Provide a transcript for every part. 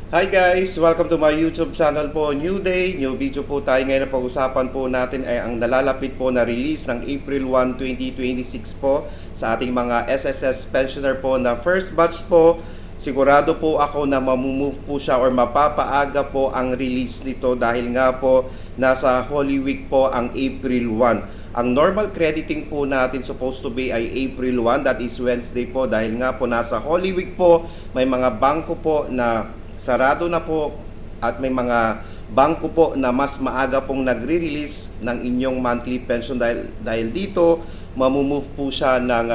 Hi guys! Welcome to my YouTube channel po. New day, new video po tayo. Ngayon na pag-usapan po natin ay ang nalalapit po na release ng April 1, 2026 po sa ating mga SSS pensioner po na first batch po. Sigurado po ako na mamumove po siya or mapapaaga po ang release nito dahil nga po nasa Holy Week po ang April 1. Ang normal crediting po natin supposed to be ay April 1, that is Wednesday po, dahil nga po nasa Holy Week po, may mga bangko po na sarado na po at may mga bangko po na mas maaga pong nagre-release ng inyong monthly pension dahil dito mamumove po siya ng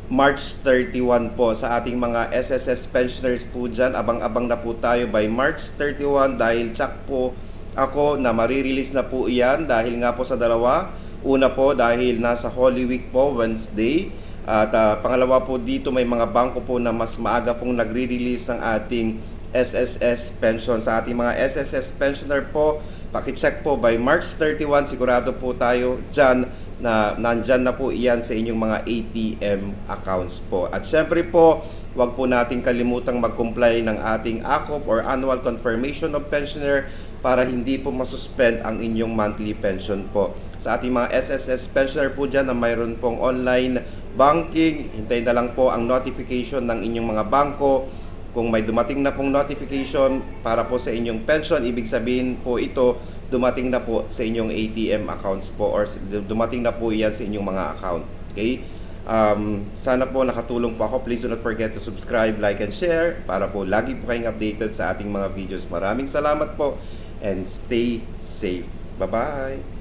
March 31 po sa ating mga SSS pensioners po dyan. Abang-abang na po tayo by March 31 dahil check po ako na marirelease na po iyan dahil nga po sa dalawa. Una po dahil nasa Holy Week po, Wednesday. At pangalawa po dito may mga bangko po na mas maaga pong nagre-release ng ating SSS pension. Sa ating mga SSS pensioner po, pakicheck po by March 31, sigurado po tayo dyan na nandyan na po iyan sa inyong mga ATM accounts po. At syempre po, wag po nating kalimutang mag-comply ng ating ACOP or Annual Confirmation of Pensioner para hindi po masuspend ang inyong monthly pension po. Sa ating mga SSS pensioner po dyan na mayroon pong online banking, hintayin na lang po ang notification ng inyong mga bangko. Kung may dumating na pong notification para po sa inyong pension, ibig sabihin po ito, dumating na po sa inyong ATM accounts po or dumating na po yan sa inyong mga account. Okay? Sana po nakatulong po ako. Please do not forget to subscribe, like, and share para po lagi po kayong updated sa ating mga videos. Maraming salamat po and stay safe. Bye-bye!